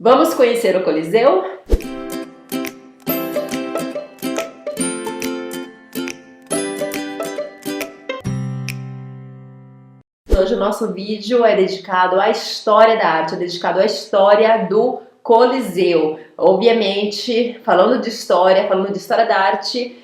Vamos conhecer o Coliseu? Hoje o nosso vídeo é dedicado à história da arte, é dedicado à história do Coliseu. Obviamente, falando de história da arte,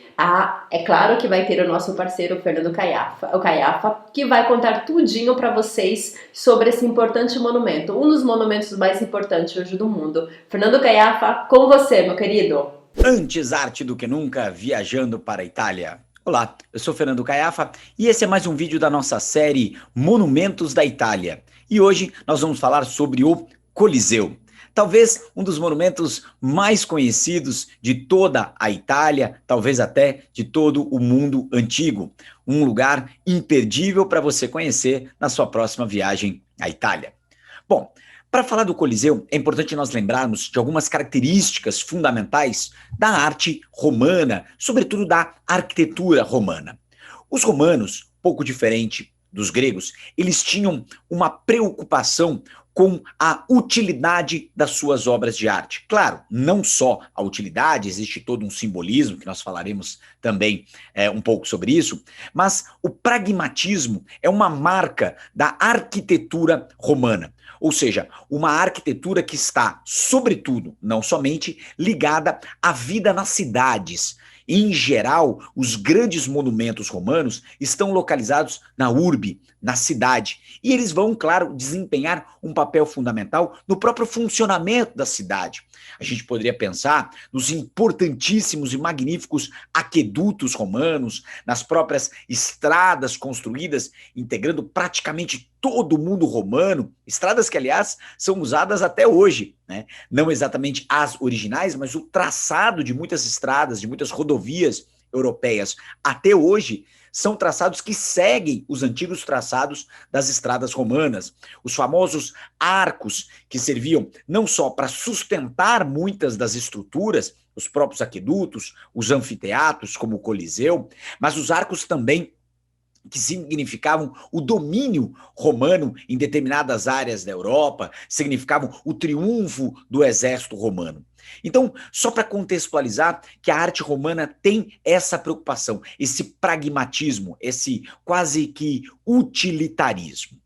é claro que vai ter o nosso parceiro Fernando Caiafa, que vai contar tudinho para vocês sobre esse importante monumento, um dos monumentos mais importantes hoje do mundo. Fernando Caiafa, com você, meu querido. Antes arte do que nunca, viajando para a Itália. Olá, eu sou Fernando Caiafa e esse é mais um vídeo da nossa série Monumentos da Itália. E hoje nós vamos falar sobre o Coliseu. Talvez um dos monumentos mais conhecidos de toda a Itália, talvez até de todo o mundo antigo. Um lugar imperdível para você conhecer na sua próxima viagem à Itália. Bom, para falar do Coliseu, é importante nós lembrarmos de algumas características fundamentais da arte romana, sobretudo da arquitetura romana. Os romanos, pouco diferente dos gregos, eles tinham uma preocupação com a utilidade das suas obras de arte. Claro, não só a utilidade, existe todo um simbolismo, que nós falaremos também um pouco sobre isso, mas o pragmatismo é uma marca da arquitetura romana. Ou seja, uma arquitetura que está, sobretudo, não somente, ligada à vida nas cidades. Em geral, os grandes monumentos romanos estão localizados na urbe, na cidade. E eles vão, claro, desempenhar um papel fundamental no próprio funcionamento da cidade. A gente poderia pensar nos importantíssimos e magníficos aquedutos romanos, nas próprias estradas construídas, integrando praticamente todo o mundo romano, estradas que, aliás, são usadas até hoje, né? Não exatamente as originais, mas o traçado de muitas estradas, de muitas rodovias europeias até hoje, são traçados que seguem os antigos traçados das estradas romanas. Os famosos arcos que serviam não só para sustentar muitas das estruturas, os próprios aquedutos, os anfiteatros, como o Coliseu, mas os arcos também que significavam o domínio romano em determinadas áreas da Europa, significavam o triunfo do exército romano. Então, só para contextualizar que a arte romana tem essa preocupação, esse pragmatismo, esse quase que utilitarismo.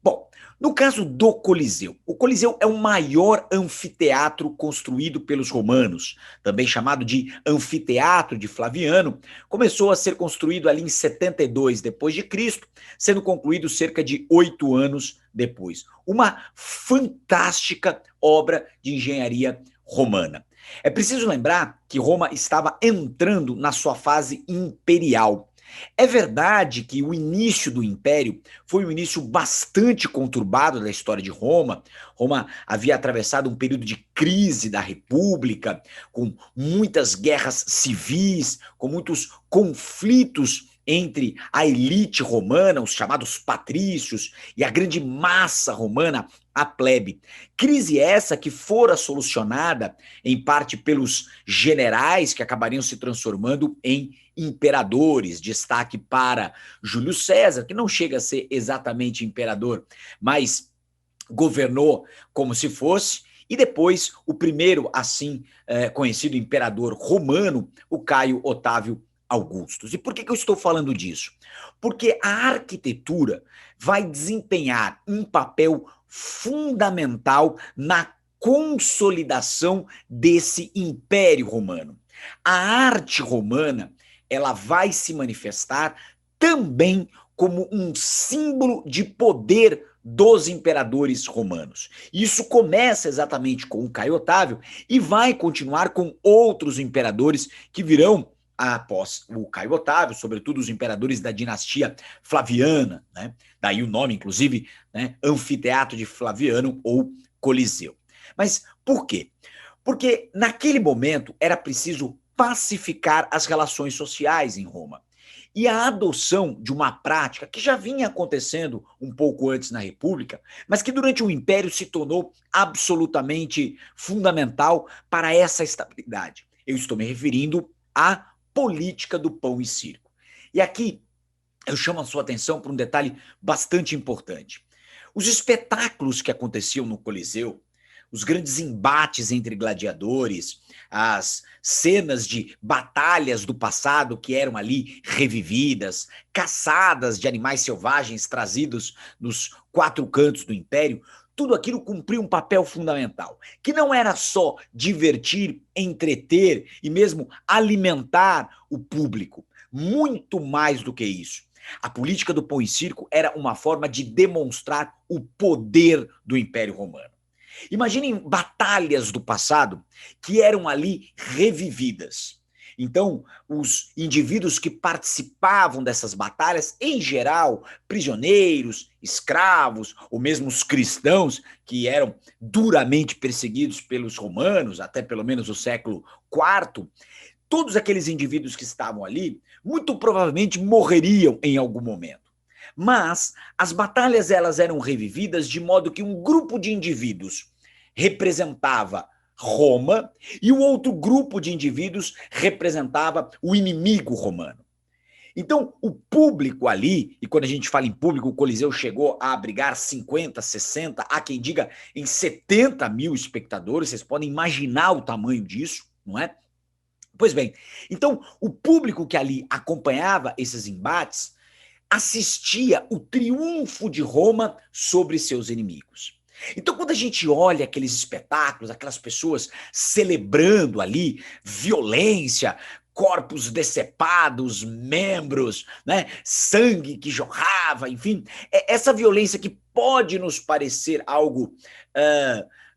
Bom, no caso do Coliseu, o Coliseu é o maior anfiteatro construído pelos romanos, também chamado de Anfiteatro de Flaviano. Começou a ser construído ali em 72 depois de Cristo, sendo concluído cerca de 8 anos depois. Uma fantástica obra de engenharia romana. É preciso lembrar que Roma estava entrando na sua fase imperial. É verdade que o início do Império foi um início bastante conturbado da história de Roma. Roma havia atravessado um período de crise da República, com muitas guerras civis, com muitos conflitos entre a elite romana, os chamados patrícios, e a grande massa romana, a plebe. Crise essa que fora solucionada, em parte, pelos generais que acabariam se transformando em imperadores. Destaque para Júlio César, que não chega a ser exatamente imperador, mas governou como se fosse, e depois o primeiro assim conhecido imperador romano, o Caio Otávio Augustus. E por que eu estou falando disso? Porque a arquitetura vai desempenhar um papel fundamental na consolidação desse império romano. A arte romana, ela vai se manifestar também como um símbolo de poder dos imperadores romanos. Isso começa exatamente com o Caio Otávio e vai continuar com outros imperadores que virão após o Caio Otávio, sobretudo os imperadores da dinastia Flaviana, né? Daí o nome, inclusive, né? Anfiteatro de Flaviano ou Coliseu. Mas por quê? Porque naquele momento era preciso pacificar as relações sociais em Roma. E a adoção de uma prática que já vinha acontecendo um pouco antes na República, mas que durante o Império se tornou absolutamente fundamental para essa estabilidade. Eu estou me referindo à política do pão e circo. E aqui eu chamo a sua atenção para um detalhe bastante importante. Os espetáculos que aconteciam no Coliseu os grandes embates entre gladiadores, as cenas de batalhas do passado que eram ali revividas, caçadas de animais selvagens trazidos dos quatro cantos do império, tudo aquilo cumpria um papel fundamental, que não era só divertir, entreter e mesmo alimentar o público, muito mais do que isso. A política do pão e circo era uma forma de demonstrar o poder do Império Romano. Imaginem batalhas do passado que eram ali revividas. Então, os indivíduos que participavam dessas batalhas, em geral, prisioneiros, escravos, ou mesmo os cristãos, que eram duramente perseguidos pelos romanos, até pelo menos o século IV, todos aqueles indivíduos que estavam ali, muito provavelmente morreriam em algum momento. Mas as batalhas elas eram revividas de modo que um grupo de indivíduos representava Roma e o outro grupo de indivíduos representava o inimigo romano. Então, o público ali, e quando a gente fala em público, o Coliseu chegou a abrigar 50, 60, há quem diga em 70 mil espectadores, vocês podem imaginar o tamanho disso, não é? Pois bem, então o público que ali acompanhava esses embates assistia o triunfo de Roma sobre seus inimigos. Então, quando a gente olha aqueles espetáculos, aquelas pessoas celebrando ali violência, corpos decepados, membros, né, sangue que jorrava, enfim, essa violência que pode nos parecer algo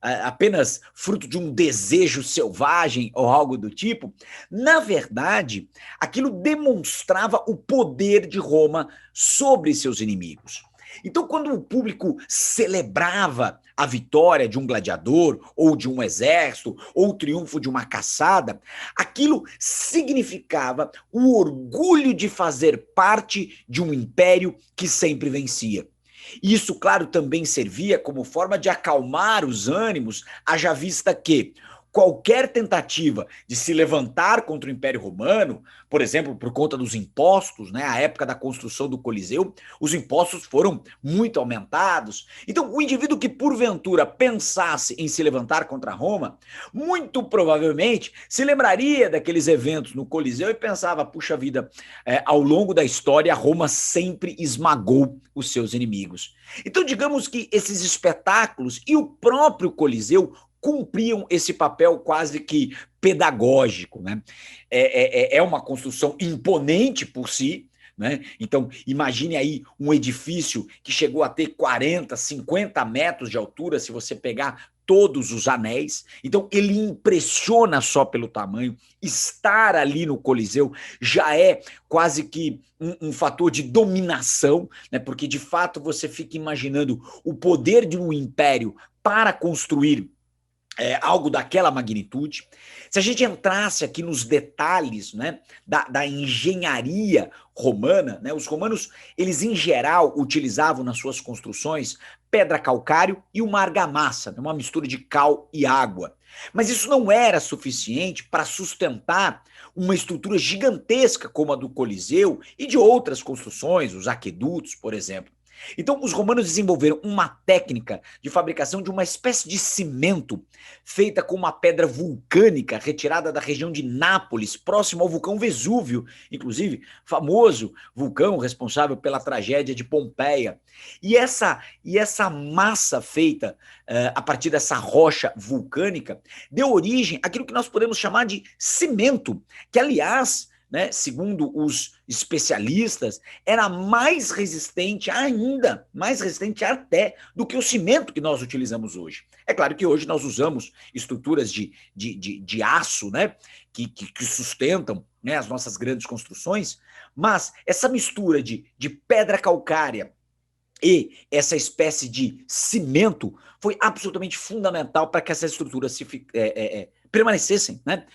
apenas fruto de um desejo selvagem ou algo do tipo, na verdade, aquilo demonstrava o poder de Roma sobre seus inimigos. Então, quando o público celebrava a vitória de um gladiador, ou de um exército, ou o triunfo de uma caçada, aquilo significava o orgulho de fazer parte de um império que sempre vencia. E isso, claro, também servia como forma de acalmar os ânimos, haja vista que qualquer tentativa de se levantar contra o Império Romano, por exemplo, por conta dos impostos, né, à época da construção do Coliseu, os impostos foram muito aumentados. Então, o indivíduo que porventura pensasse em se levantar contra Roma, muito provavelmente se lembraria daqueles eventos no Coliseu e pensava, puxa vida, ao longo da história, Roma sempre esmagou os seus inimigos. Então, digamos que esses espetáculos e o próprio Coliseu cumpriam esse papel quase que pedagógico, né? É uma construção imponente por si, né? Então, imagine aí um edifício que chegou a ter 40, 50 metros de altura, se você pegar todos os anéis. Então, ele impressiona só pelo tamanho. Estar ali no Coliseu já é quase que um fator de dominação, né? Porque, de fato, você fica imaginando o poder de um império para construir algo daquela magnitude. Se a gente entrasse aqui nos detalhes, né, da engenharia romana, né, os romanos, eles em geral utilizavam nas suas construções pedra calcário e uma argamassa, uma mistura de cal e água. Mas isso não era suficiente para sustentar uma estrutura gigantesca como a do Coliseu e de outras construções, os aquedutos, por exemplo. Então, os romanos desenvolveram uma técnica de fabricação de uma espécie de cimento feita com uma pedra vulcânica retirada da região de Nápoles, próximo ao vulcão Vesúvio, inclusive, famoso vulcão responsável pela tragédia de Pompeia. E essa massa feita a partir dessa rocha vulcânica deu origem àquilo que nós podemos chamar de cimento, que, aliás, né, segundo os especialistas, era mais resistente ainda, mais resistente até do que o cimento que nós utilizamos hoje. É claro que hoje nós usamos estruturas de aço, né, que sustentam, né, as nossas grandes construções, mas essa mistura de pedra calcária e essa espécie de cimento foi absolutamente fundamental para que essas estruturas permanecessem, né,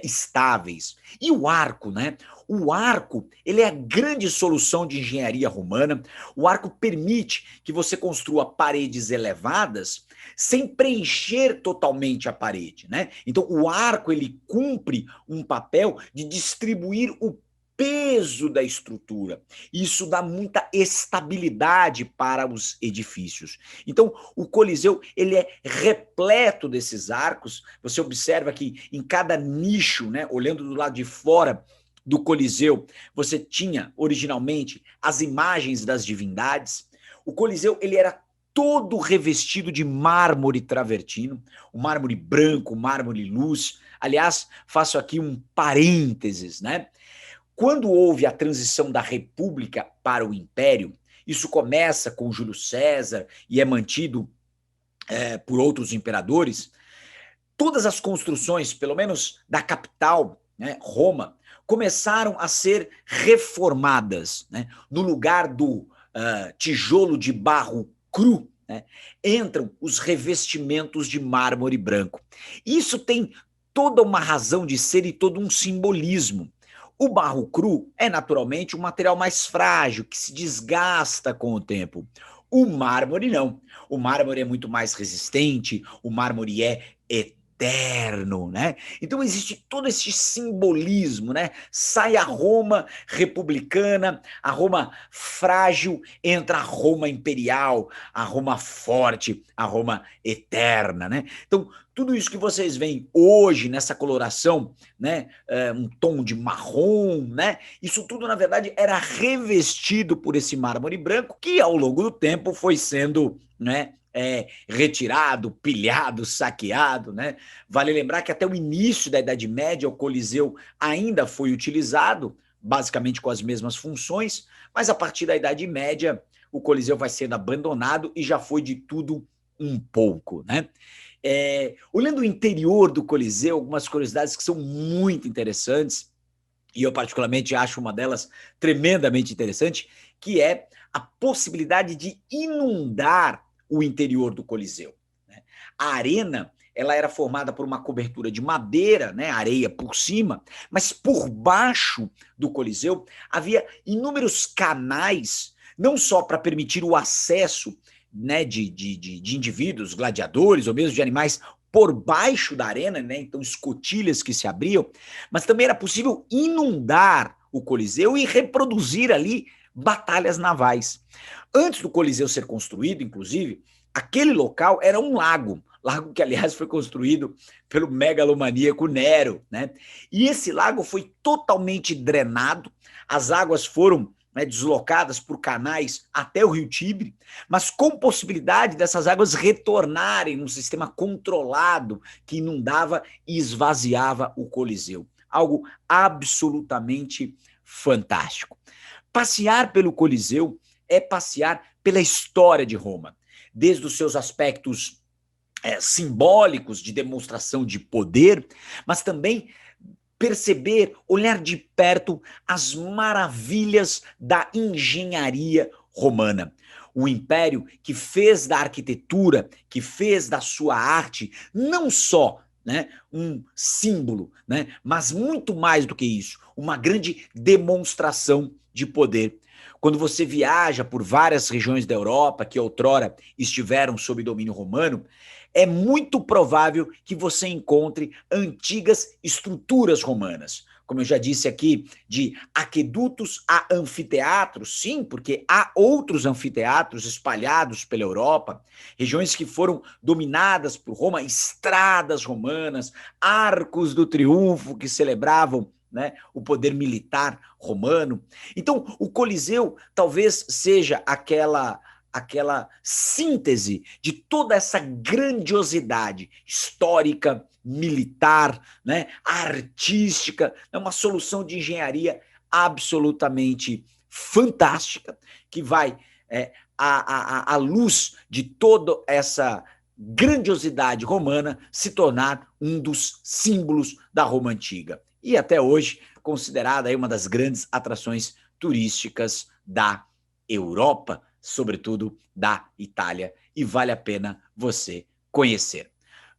estáveis. E o arco, né? O arco, ele é a grande solução de engenharia romana. O arco permite que você construa paredes elevadas sem preencher totalmente a parede, né? Então, o arco, ele cumpre um papel de distribuir o peso da estrutura. Isso dá muita estabilidade para os edifícios. Então, o Coliseu, ele é repleto desses arcos. Você observa que em cada nicho, né, olhando do lado de fora do Coliseu, você tinha originalmente as imagens das divindades. O Coliseu, ele era todo revestido de mármore travertino, o mármore branco, o mármore luz. Aliás, faço aqui um parênteses, né? Quando houve a transição da República para o Império, isso começa com Júlio César e é mantido por outros imperadores, todas as construções, pelo menos da capital, né, Roma, começaram a ser reformadas. Né? No lugar do tijolo de barro cru, né, entram os revestimentos de mármore branco. Isso tem toda uma razão de ser e todo um simbolismo. O barro cru é naturalmente um material mais frágil, que se desgasta com o tempo. O mármore não. O mármore é muito mais resistente, o mármore é eterno, né? Então existe todo esse simbolismo, né? Sai a Roma republicana, a Roma frágil, entra a Roma imperial, a Roma forte, a Roma eterna, né? Então tudo isso que vocês veem hoje nessa coloração, né, um tom de marrom, né, isso tudo na verdade era revestido por esse mármore branco que ao longo do tempo foi sendo, né, retirado, pilhado, saqueado, né? Vale lembrar que até o início da Idade Média o Coliseu ainda foi utilizado, basicamente com as mesmas funções, mas a partir da Idade Média o Coliseu vai sendo abandonado e já foi de tudo um pouco, né? Olhando o interior do Coliseu, algumas curiosidades que são muito interessantes, e eu particularmente acho uma delas tremendamente interessante, que é a possibilidade de inundar o interior do Coliseu. Né? A arena ela era formada por uma cobertura de madeira, né, areia por cima, mas por baixo do Coliseu havia inúmeros canais, não só para permitir o acesso, né, de indivíduos, gladiadores ou mesmo de animais por baixo da arena, né, então escotilhas que se abriam, mas também era possível inundar o Coliseu e reproduzir ali batalhas navais. Antes do Coliseu ser construído, inclusive, aquele local era um lago que aliás foi construído pelo megalomaníaco Nero, né? E esse lago foi totalmente drenado, as águas foram, né, deslocadas por canais até o rio Tibre, mas com possibilidade dessas águas retornarem num sistema controlado que inundava e esvaziava o Coliseu. Algo absolutamente fantástico. Passear pelo Coliseu é passear pela história de Roma, desde os seus aspectos simbólicos de demonstração de poder, mas também perceber, olhar de perto as maravilhas da engenharia romana. O império que fez da arquitetura, que fez da sua arte, não só, né, um símbolo, né, mas muito mais do que isso, uma grande demonstração de poder. Quando você viaja por várias regiões da Europa que outrora estiveram sob domínio romano, é muito provável que você encontre antigas estruturas romanas. Como eu já disse aqui, de aquedutos a anfiteatros, sim, porque há outros anfiteatros espalhados pela Europa, regiões que foram dominadas por Roma, estradas romanas, arcos do triunfo que celebravam, né, o poder militar romano. Então, o Coliseu talvez seja aquela síntese de toda essa grandiosidade histórica, militar, né, artística, é uma solução de engenharia absolutamente fantástica, que vai à luz de toda essa grandiosidade romana se tornar um dos símbolos da Roma antiga. E até hoje considerada aí uma das grandes atrações turísticas da Europa, sobretudo da Itália, e vale a pena você conhecer.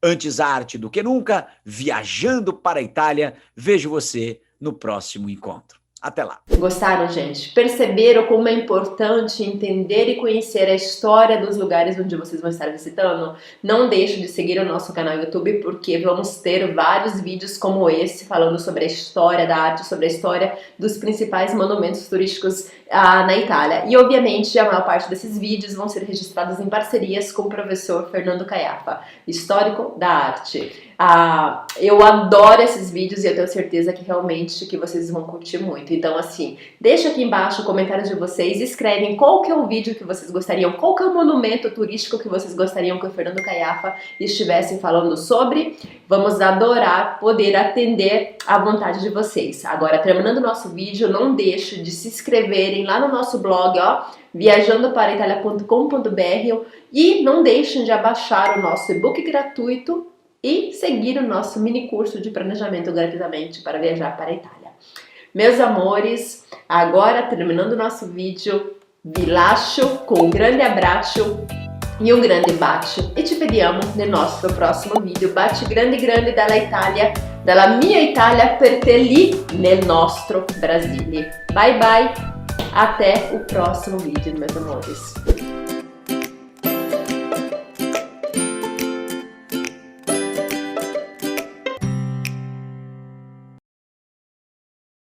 Antes arte do que nunca, viajando para a Itália, vejo você no próximo encontro. Até lá! Gostaram, gente? Perceberam como é importante entender e conhecer a história dos lugares onde vocês vão estar visitando? Não deixe de seguir o nosso canal YouTube, porque vamos ter vários vídeos como esse, falando sobre a história da arte, sobre a história dos principais monumentos turísticos na Itália. E, obviamente, a maior parte desses vídeos vão ser registrados em parcerias com o professor Fernando Caiafa, histórico da arte. Eu adoro esses vídeos e eu tenho certeza que realmente que vocês vão curtir muito. Então, assim, deixa aqui embaixo comentários de vocês, escrevem qual que é o vídeo que vocês gostariam, qual que é o monumento turístico que vocês gostariam que o Fernando Caiafa estivesse falando sobre. Vamos adorar poder atender à vontade de vocês. Agora, terminando o nosso vídeo, não deixe de se inscreverem lá no nosso blog, ó, viajandoparaitalia.com.br, e não deixem de abaixar o nosso e-book gratuito e seguir o nosso mini curso de planejamento gratuitamente para viajar para a Itália. Meus amores, agora terminando o nosso vídeo, vi lascio com um grande abraço e um grande bacio e ci vediamo nel nostro prossimo video. Baci grande grande dalla Italia, dalla mia Italia per te lì nel nostro Brasile. Bye bye, até o próximo vídeo, meus amores.